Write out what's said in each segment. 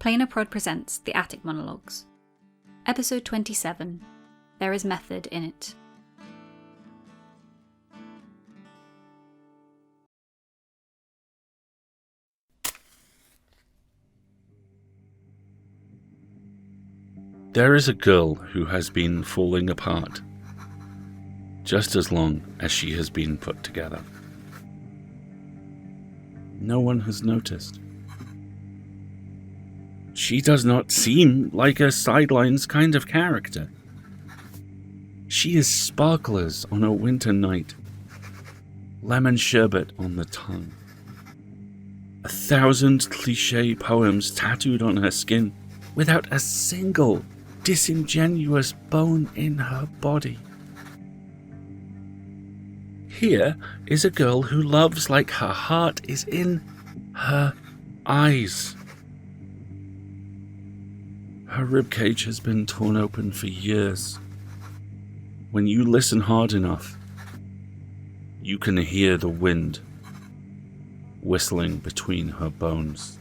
Planar Prod presents The Attic Monologues. Episode 27. There is method in it. There is a girl who has been falling apart, just as long as she has been put together. No one has noticed. She does not seem like a sidelines kind of character. She is sparklers on a winter night, lemon sherbet on the tongue, 1,000 cliché poems tattooed on her skin, without a single disingenuous bone in her body. Here is a girl who loves like her heart is in her eyes. Her ribcage has been torn open for years. When you listen hard enough, you can hear the wind whistling between her bones.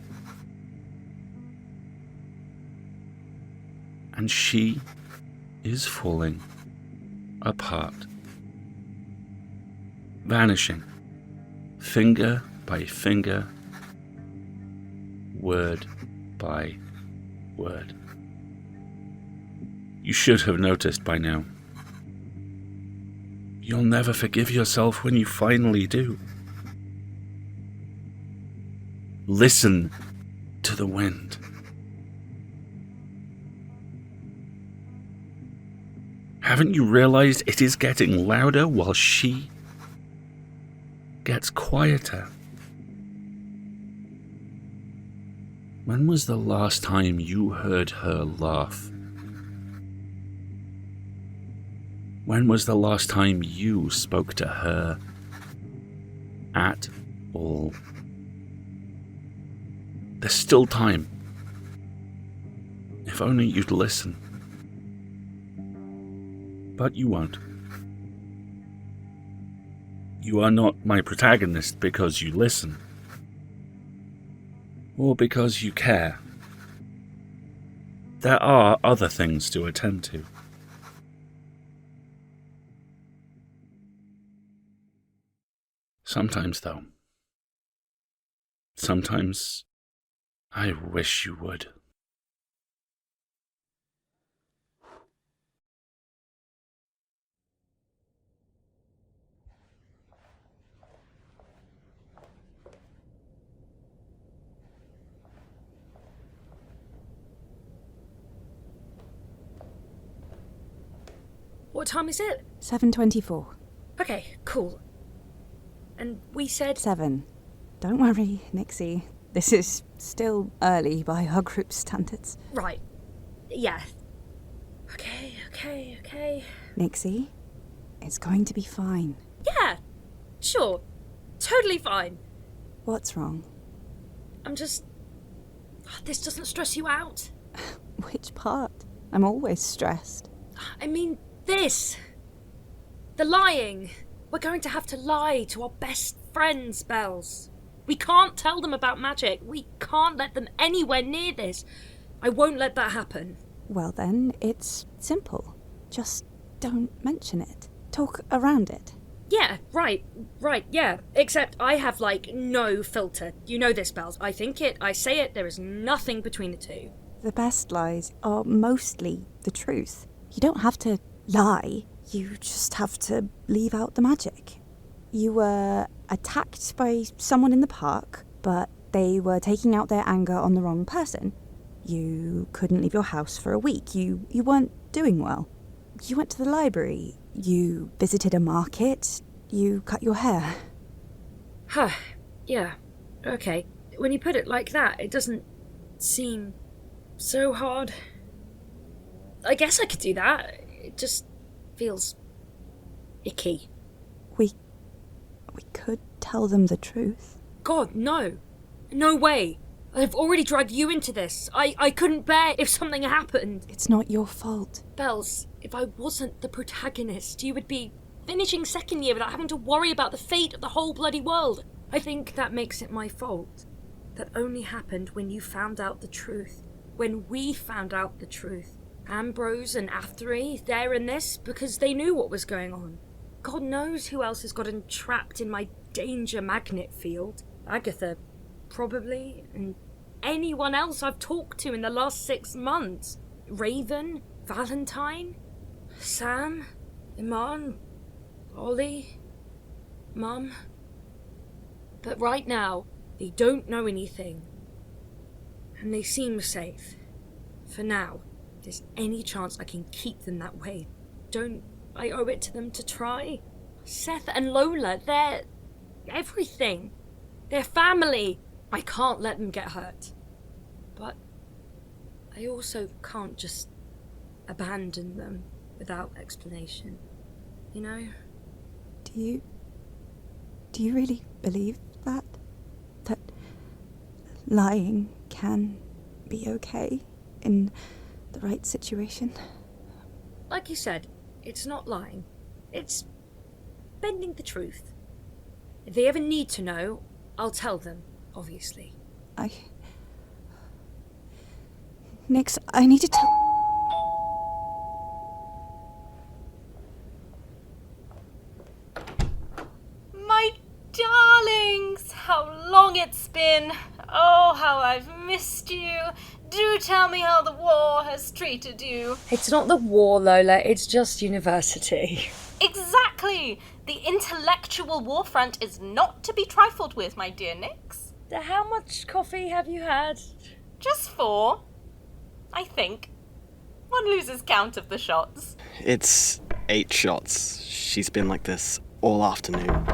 And she is falling apart. Vanishing, finger by finger, word by word. You should have noticed by now. You'll never forgive yourself when you finally do. Listen to the wind. Haven't you realized it is getting louder while she gets quieter? When was the last time you heard her laugh? When was the last time you spoke to her at all? There's still time. If only you'd listen. But you won't. You are not my protagonist because you listen. Or because you care. There are other things to attend to. Sometimes, though. Sometimes I wish you would. What time is it? 7:24. Okay, cool. And we said... 7. Don't worry, Nixie. This is still early by our group's standards. Right. Yeah. Okay. Nixie, it's going to be fine. Yeah, sure. Totally fine. What's wrong? I'm just... This doesn't stress you out? Which part? I'm always stressed. I mean, this. The lying. We're going to have to lie to our best friends, Bells. We can't tell them about magic. We can't let them anywhere near this. I won't let that happen. Well then, it's simple. Just don't mention it. Talk around it. Yeah, right, yeah. Except I have, no filter. You know this, Bells. I think it, I say it, there is nothing between the two. The best lies are mostly the truth. You don't have to lie. You just have to leave out the magic. You were attacked by someone in the park, but they were taking out their anger on the wrong person. You couldn't leave your house for a week. You weren't doing well. You went to the library. You visited a market. You cut your hair. Huh. Yeah. Okay. When you put it like that, it doesn't seem so hard. I guess I could do that. It just feels icky. We could tell them the truth. God, no. No way. I've already dragged you into this. I couldn't bear if something happened. It's not your fault. Bells, if I wasn't the protagonist, you would be finishing second year without having to worry about the fate of the whole bloody world. I think that makes it my fault. That only happened when you found out the truth. when we found out the truth. Ambrose and Athery, they're in this because they knew what was going on. God knows who else has gotten trapped in my danger magnet field. Agatha, probably, and anyone else I've talked to in the last 6 months. Raven, Valentine, Sam, Iman, Ollie, Mum. But right now, they don't know anything. And they seem safe. For now. If there's any chance I can keep them that way, don't I owe it to them to try? Seth and Lola, they're everything. They're family. I can't let them get hurt. But I also can't just abandon them without explanation. You know? Do you really believe that? That lying can be okay in the right situation? Like you said, it's not lying. It's bending the truth. If they ever need to know, I'll tell them, obviously. Nix, I need to tell... My darlings, how long it's been. Oh, how I've missed you. Do tell me how the war has treated you. It's not the war, Lola, it's just university. Exactly. The intellectual war front is not to be trifled with, my dear Nix. How much coffee have you had? Just 4, I think. One loses count of the shots. It's 8 shots. She's been like this all afternoon.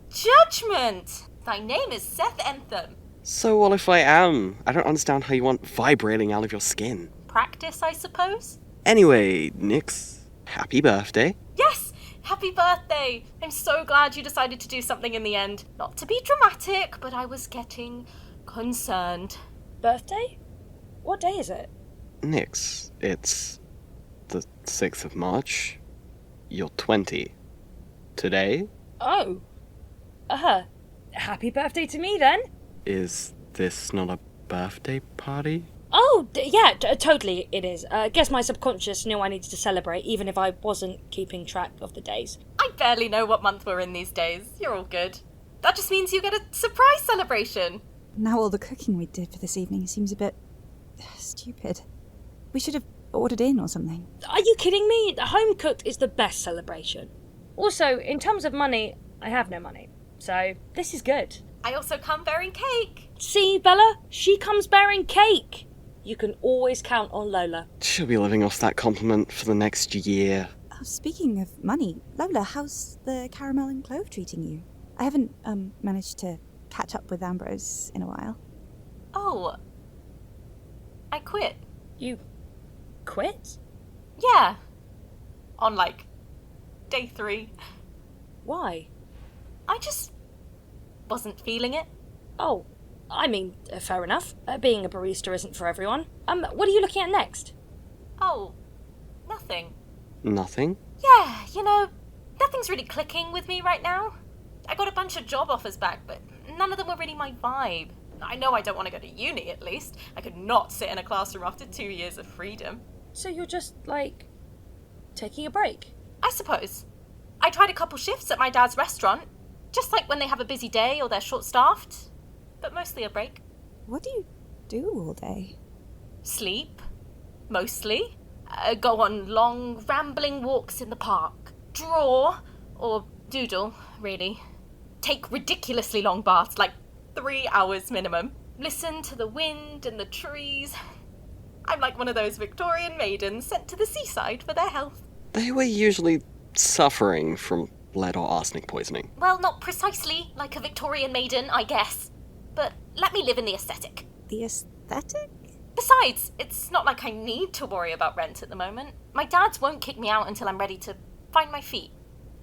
Judgment! Thy name is Seth Entham. So what if I am? I don't understand how you want vibrating out of your skin. Practice, I suppose? Anyway, Nix, happy birthday. Yes! Happy birthday! I'm so glad you decided to do something in the end. Not to be dramatic, but I was getting concerned. Birthday? What day is it? Nix, it's the 6th of March. You're 20. Today? Oh. Happy birthday to me then. Is this not a birthday party? Oh, yeah, totally it is. I guess my subconscious knew I needed to celebrate, even if I wasn't keeping track of the days. I barely know what month we're in these days. You're all good. That just means you get a surprise celebration. Now all the cooking we did for this evening seems a bit... stupid. We should have ordered in or something. Are you kidding me? Home cooked is the best celebration. Also, in terms of money, I have no money. So, this is good. I also come bearing cake. See, Bella? She comes bearing cake. You can always count on Lola. She'll be living off that compliment for the next year. Speaking of money, Lola, how's the caramel and clove treating you? I haven't managed to catch up with Ambrose in a while. Oh. I quit. You quit? Yeah. On, day 3. Why? I just wasn't feeling it. Oh, I mean, fair enough. Being a barista isn't for everyone. What are you looking at next? Oh, nothing. Nothing? Yeah, nothing's really clicking with me right now. I got a bunch of job offers back, but none of them were really my vibe. I know I don't want to go to uni, at least. I could not sit in a classroom after 2 years of freedom. So you're just, taking a break? I suppose. I tried a couple shifts at my dad's restaurant, just like when they have a busy day or they're short-staffed, but mostly a break. What do you do all day? Sleep, mostly. Go on long, rambling walks in the park. Draw, or doodle, really. Take ridiculously long baths, 3 hours minimum. Listen to the wind and the trees. I'm like one of those Victorian maidens sent to the seaside for their health. They were usually suffering from lead or arsenic poisoning. Well, not precisely like a Victorian maiden, I guess. But let me live in the aesthetic. The aesthetic? Besides, it's not like I need to worry about rent at the moment. My dads won't kick me out until I'm ready to find my feet.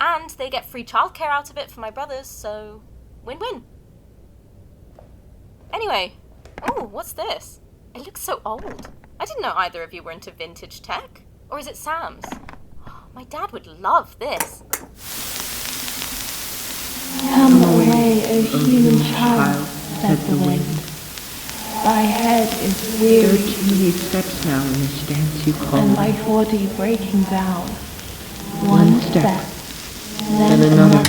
And they get free childcare out of it for my brothers, so win-win. Anyway, what's this? It looks so old. I didn't know either of you were into vintage tech. Or is it Sam's? My dad would love this. Come away, O human child, said the wind. My head is 13 steps now in this dance you call. and my body breaking down. One step, then another.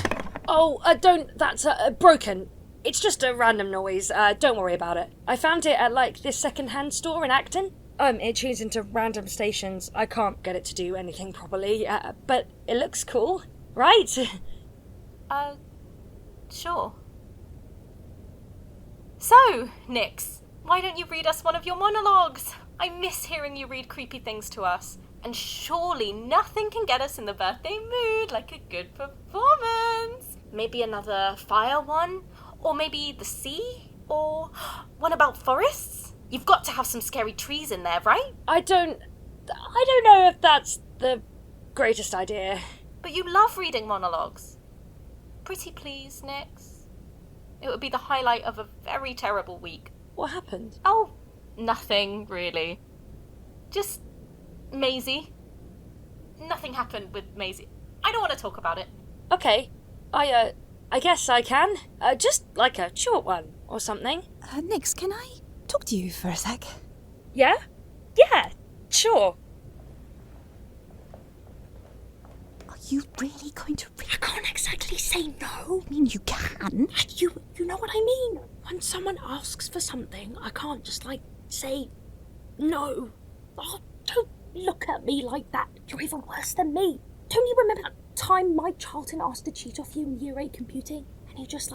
Oh, don't. That's broken. It's just a random noise. Don't worry about it. I found it at, this second-hand store in Acton. It tunes into random stations. I can't get it to do anything properly, but it looks cool, right? Sure. So, Nix, why don't you read us one of your monologues? I miss hearing you read creepy things to us. And surely nothing can get us in the birthday mood like a good performance. Maybe another fire one? Or maybe the sea? Or one about forests? You've got to have some scary trees in there, right? I don't know if that's the greatest idea. But you love reading monologues. Pretty please, Nix. It would be the highlight of a very terrible week. What happened? Oh, nothing, really. Just Maisie. Nothing happened with Maisie. I don't want to talk about it. Okay. I guess I can. Just like a short one or something. Nix, can I talk to you for a sec? Yeah? Yeah, sure. Are you really going to read? I can't exactly say no. I mean, you can. You know what I mean? When someone asks for something, I can't just, say no. Oh, don't look at me like that. You're even worse than me. Don't you remember that time Mike Charlton asked to cheat off you in Year 8 computing? And you just,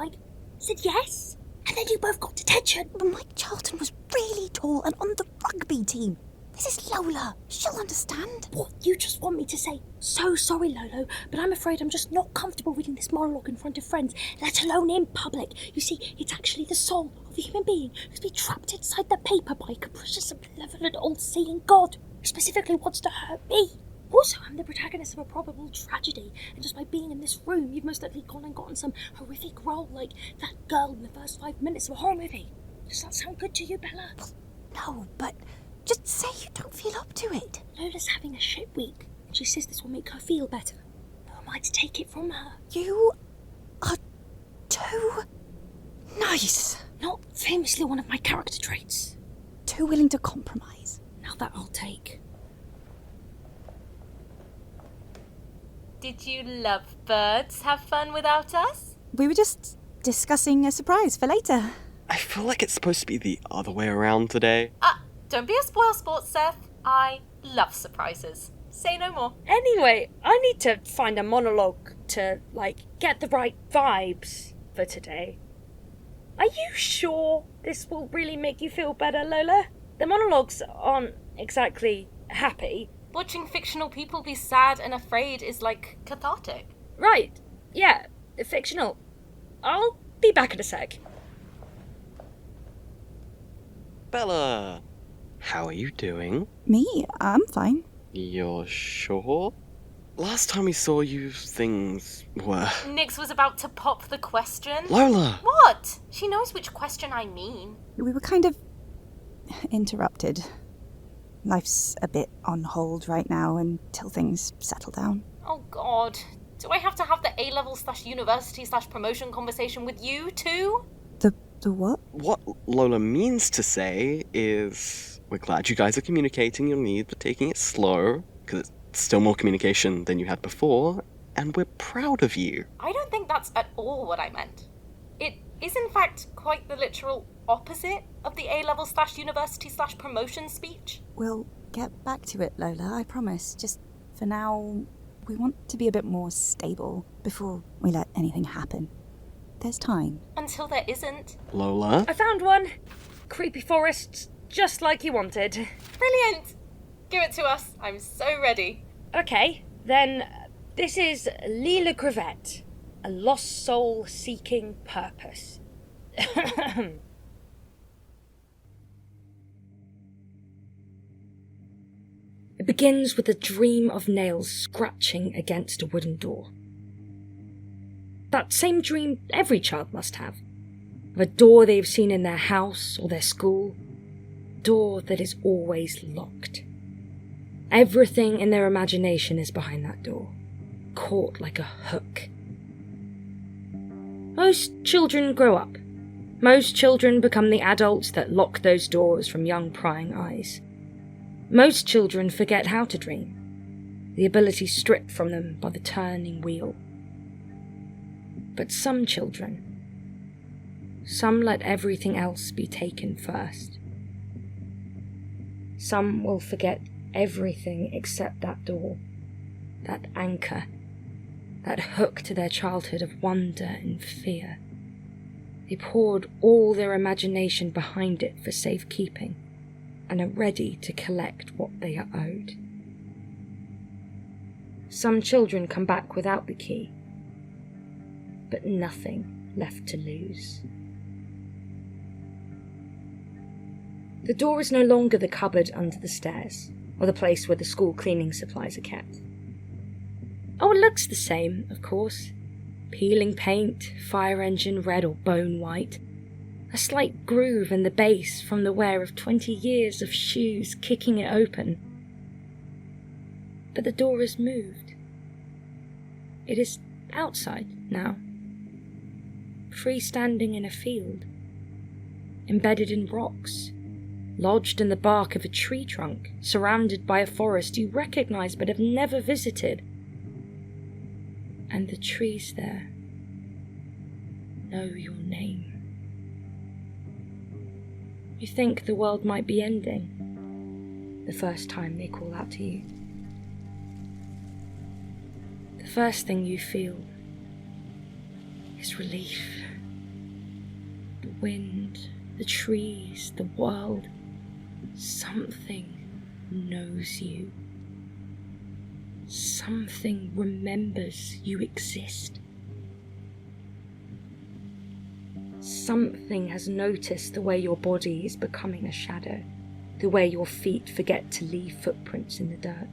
said yes? And then you both got detention. But Mike Charlton was really tall and on the rugby team. This is Lola. She'll understand. What, you just want me to say, so sorry, Lolo, but I'm afraid I'm just not comfortable reading this monologue in front of friends, let alone in public. You see, it's actually the soul of a human being who's been trapped inside the paper by a capricious and malevolent all-seeing God who specifically wants to hurt me. Also, I'm the protagonist of a probable tragedy, and just by being in this room, you've most likely gone and gotten some horrific role like that girl in the first 5 minutes of a horror movie. Does that sound good to you, Bella? Well, no, but just say you don't feel up to it. Lola's having a shit week. She says this will make her feel better. Who am I to take it from her? You are too nice. Not famously one of my character traits. Too willing to compromise. Now that I'll take. Did you lovebirds have fun without us? We were just discussing a surprise for later. I feel like it's supposed to be the other way around today. Don't be a spoilsport, Seth. I love surprises. Say no more. Anyway, I need to find a monologue to, get the right vibes for today. Are you sure this will really make you feel better, Lola? The monologues aren't exactly happy. Watching fictional people be sad and afraid is, cathartic. Right. Yeah, fictional. I'll be back in a sec. Bella, how are you doing? Me? I'm fine. You're sure? Last time we saw you, things were... Nix was about to pop the question. Lola! What? She knows which question I mean. We were kind of interrupted. Life's a bit on hold right now until things settle down. Oh, God. Do I have to have the A-level/university/promotion conversation with you, too? The what? What Lola means to say is, we're glad you guys are communicating your needs, but taking it slow, because it's still more communication than you had before, and we're proud of you. I don't think that's at all what I meant. It is, in fact, quite the literal opposite of the A-level/university/promotion speech. We'll get back to it, Lola, I promise. Just for now, we want to be a bit more stable before we let anything happen. There's time. Until there isn't. Lola? I found one. Creepy forests, just like you wanted. Brilliant! Give it to us. I'm so ready. Okay, then this is Lila Crevette, a lost soul seeking purpose. It begins with a dream of nails scratching against a wooden door. That same dream every child must have. Of a door they've seen in their house or their school. A door that is always locked. Everything in their imagination is behind that door, caught like a hook. Most children grow up, Most children become the adults that lock those doors from young prying eyes. Most children forget how to dream, the ability stripped from them by the turning wheel. But some children, some let everything else be taken first. Some will forget everything except that door, that anchor, that hook to their childhood of wonder and fear. They poured all their imagination behind it for safekeeping, and are ready to collect what they are owed. Some children come back without the key, but nothing left to lose. The door is no longer the cupboard under the stairs, or the place where the school cleaning supplies are kept. Oh, it looks the same, of course. Peeling paint, fire engine red or bone white. A slight groove in the base from the wear of 20 years of shoes kicking it open. But the door is moved. It is outside now. Freestanding in a field. Embedded in rocks. Lodged in the bark of a tree trunk, surrounded by a forest you recognise but have never visited. And the trees there know your name. You think the world might be ending the first time they call out to you. The first thing you feel is relief. The wind, the trees, the world. Something knows you. Something remembers you exist. Something has noticed the way your body is becoming a shadow, the way your feet forget to leave footprints in the dirt.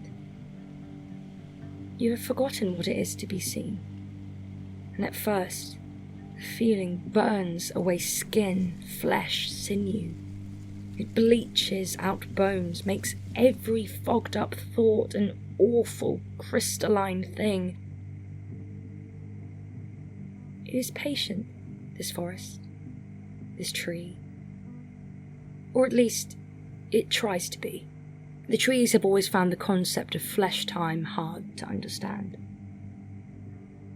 You have forgotten what it is to be seen, and at first, the feeling burns away skin, flesh, sinew. It bleaches out bones, makes every fogged up thought an awful, crystalline thing. It is patient, this forest, this tree. Or at least, it tries to be. The trees have always found the concept of flesh time hard to understand.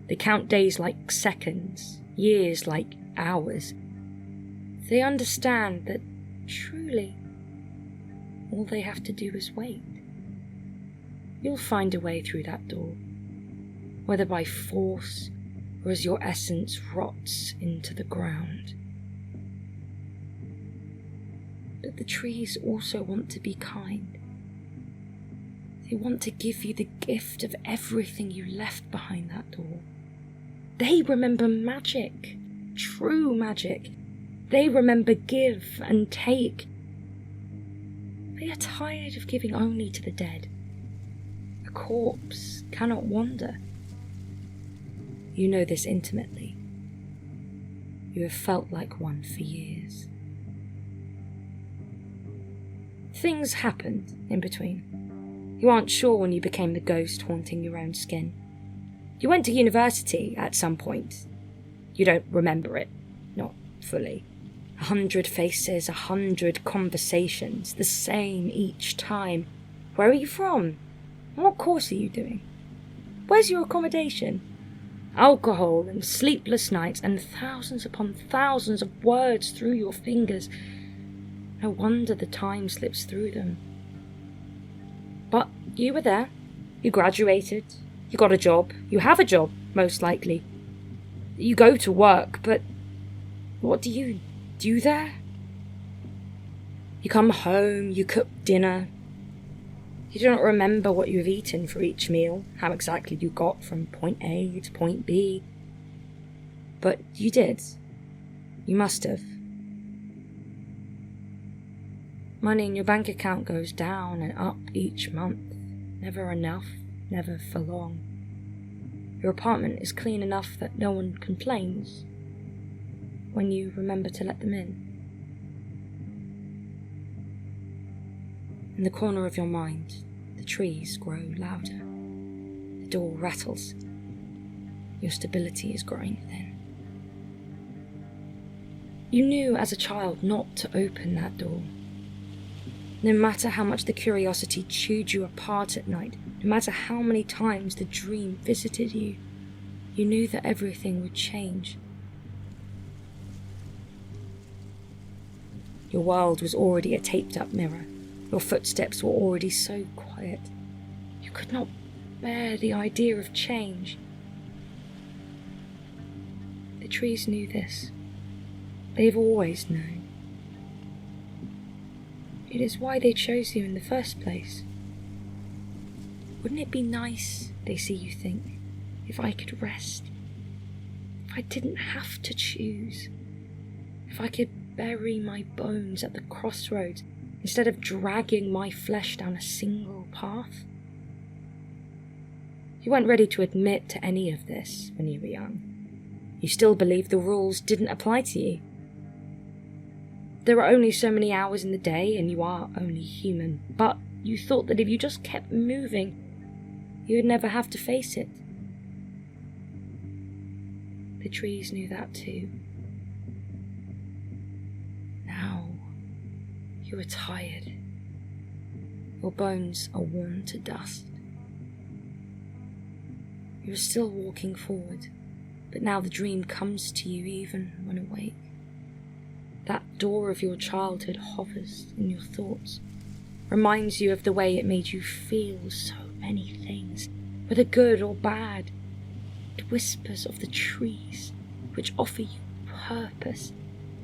They count days like seconds, years like hours. They understand that truly, all they have to do is wait. You'll find a way through that door, whether by force or as your essence rots into the ground. But the trees also want to be kind. They want to give you the gift of everything you left behind that door. They remember magic, true magic. They remember give and take. They are tired of giving only to the dead. A corpse cannot wander. You know this intimately. You have felt like one for years. Things happened in between. You aren't sure when you became the ghost haunting your own skin. You went to university at some point. You don't remember it, not fully. 100 faces, 100 conversations, the same each time. Where are you from? What course are you doing? Where's your accommodation? Alcohol and sleepless nights and thousands upon thousands of words through your fingers. No wonder the time slips through them. But you were there. You graduated. You got a job. You have a job, most likely. You go to work, but what do you do there? You come home, you cook dinner. You don't remember what you've eaten for each meal, how exactly you got from point A to point B. But you did. You must have. Money in your bank account goes down and up each month. Never enough, never for long. Your apartment is clean enough that no one complains when you remember to let them in. In the corner of your mind, the trees grow louder. The door rattles. Your stability is growing thin. You knew as a child not to open that door. No matter how much the curiosity chewed you apart at night, no matter how many times the dream visited you, you knew that everything would change. Your world was already a taped-up mirror. Your footsteps were already so quiet. You could not bear the idea of change. The trees knew this. They've always known. It is why they chose you in the first place. Wouldn't it be nice, they see you think, if I could rest? If I didn't have to choose? If I could bury my bones at the crossroads instead of dragging my flesh down a single path? You weren't ready to admit to any of this when you were young. You still believed the rules didn't apply to you. There are only so many hours in the day and you are only human, but you thought that if you just kept moving, you would never have to face it. The trees knew that too. Now, you are tired. Your bones are worn to dust. You are still walking forward, but now the dream comes to you even when awake. That door of your childhood hovers in your thoughts, reminds you of the way it made you feel so many things, whether good or bad. It whispers of the trees, which offer you purpose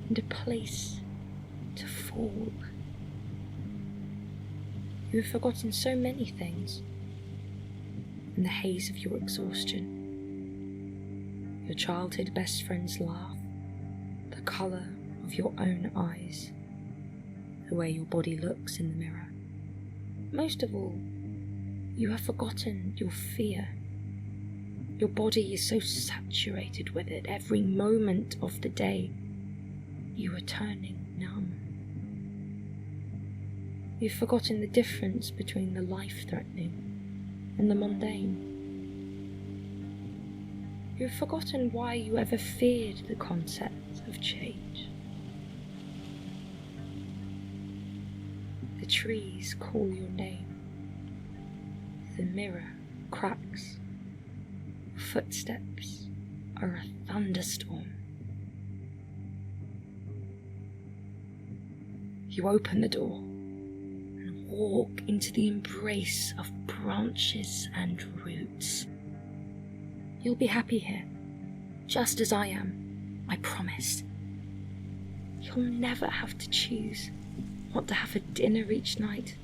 and a place to fall. You have forgotten so many things in the haze of your exhaustion. Your childhood best friend's laugh, the colour of your own eyes, the way your body looks in the mirror. Most of all, you have forgotten your fear. Your body is so saturated with it every moment of the day, you are turning numb. You've forgotten the difference between the life-threatening and the mundane. You've forgotten why you ever feared the concept of change. The trees call your name. The mirror cracks. Footsteps are a thunderstorm. You open the door and walk into the embrace of branches and roots. You'll be happy here, just as I am, I promise. You'll never have to choose what to have for dinner each night,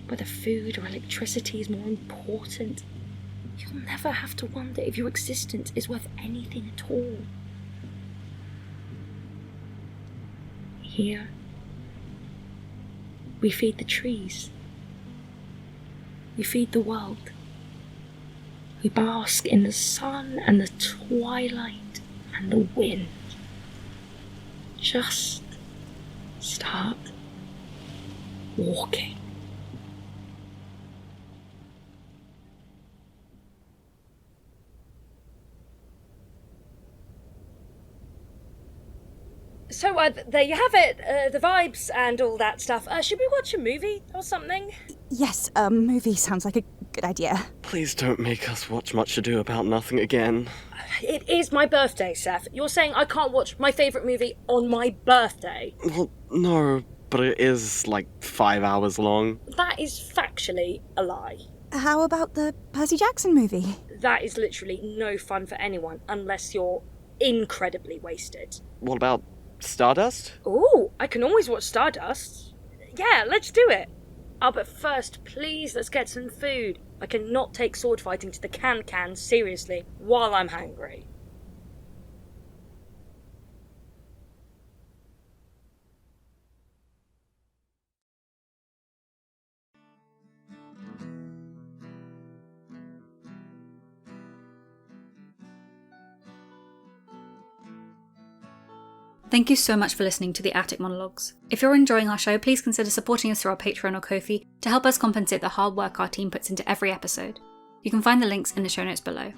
whether food or electricity is more important. You'll never have to wonder if your existence is worth anything at all. Here, we feed the trees. We feed the world. We bask in the sun and the twilight and the wind. Just start walking. So, there you have it, the vibes and all that stuff. Should we watch a movie or something? Yes, a movie sounds like a good idea. Please don't make us watch Much Ado About Nothing again. It is my birthday, Seth. You're saying I can't watch my favourite movie on my birthday? Well, no, but it is like 5 hours long. That is factually a lie. How about the Percy Jackson movie? That is literally no fun for anyone unless you're incredibly wasted. What about Stardust? Ooh, I can always watch Stardust. Yeah, let's do it. Oh, but first, please, let's get some food. I cannot take sword fighting to the can seriously while I'm hungry. Thank you so much for listening to the Attic Monologues. If you're enjoying our show, please consider supporting us through our Patreon or Ko-fi to help us compensate the hard work our team puts into every episode. You can find the links in the show notes below.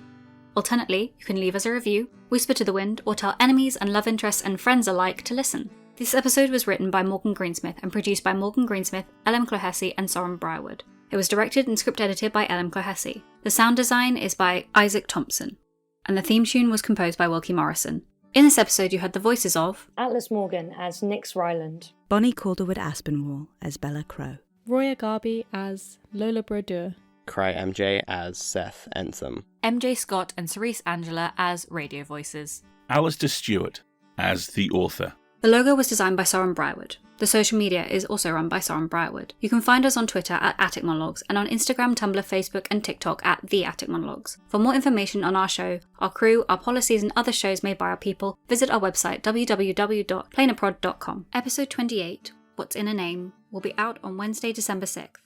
Alternately, you can leave us a review, whisper to the wind, or tell enemies and love interests and friends alike to listen. This episode was written by Morgan Greensmith and produced by Morgan Greensmith, Clohessy, and Sorren Briarwood. It was directed and script edited by Clohessy. The sound design is by Isaac Thompson, and the theme tune was composed by Wilkie Morrison. In this episode, you heard the voices of Atlas Morgan as Nyx Ryland, Bonnie Calderwood Aspinwall as Bella Crow, Roya Gharbi as Lola Brodeur, Cry MJ as Seth Entham, MJ Scott and Cerise Angela as radio voices, Alasdair Stuart as the author. The logo was designed by Sorren Briarwood. The social media is also run by Sorren Briarwood. You can find us on Twitter at Attic Monologues and on Instagram, Tumblr, Facebook and TikTok at The Attic Monologues. For more information on our show, our crew, our policies and other shows made by our people, visit our website www.plainaprod.com. Episode 28, What's in a Name, will be out on Wednesday, December 6th.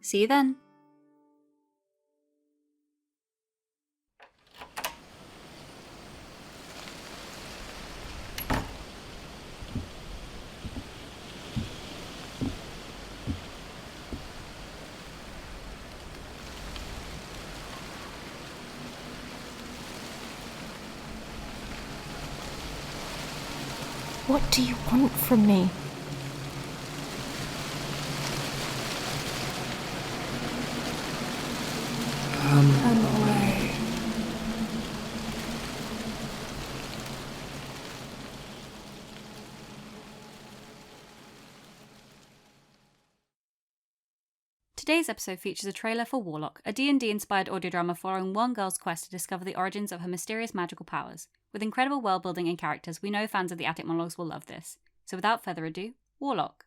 See you then! What do you want from me? Come away. Today's episode features a trailer for Warlock, a D&D-inspired audio drama following one girl's quest to discover the origins of her mysterious magical powers. With incredible world building and characters, we know fans of the Attic Monologues will love this. So without further ado, Warlock.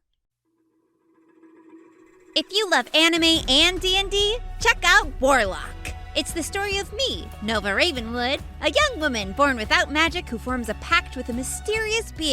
If you love anime and D&D, check out Warlock. It's the story of me, Nova Ravenwood, a young woman born without magic who forms a pact with a mysterious being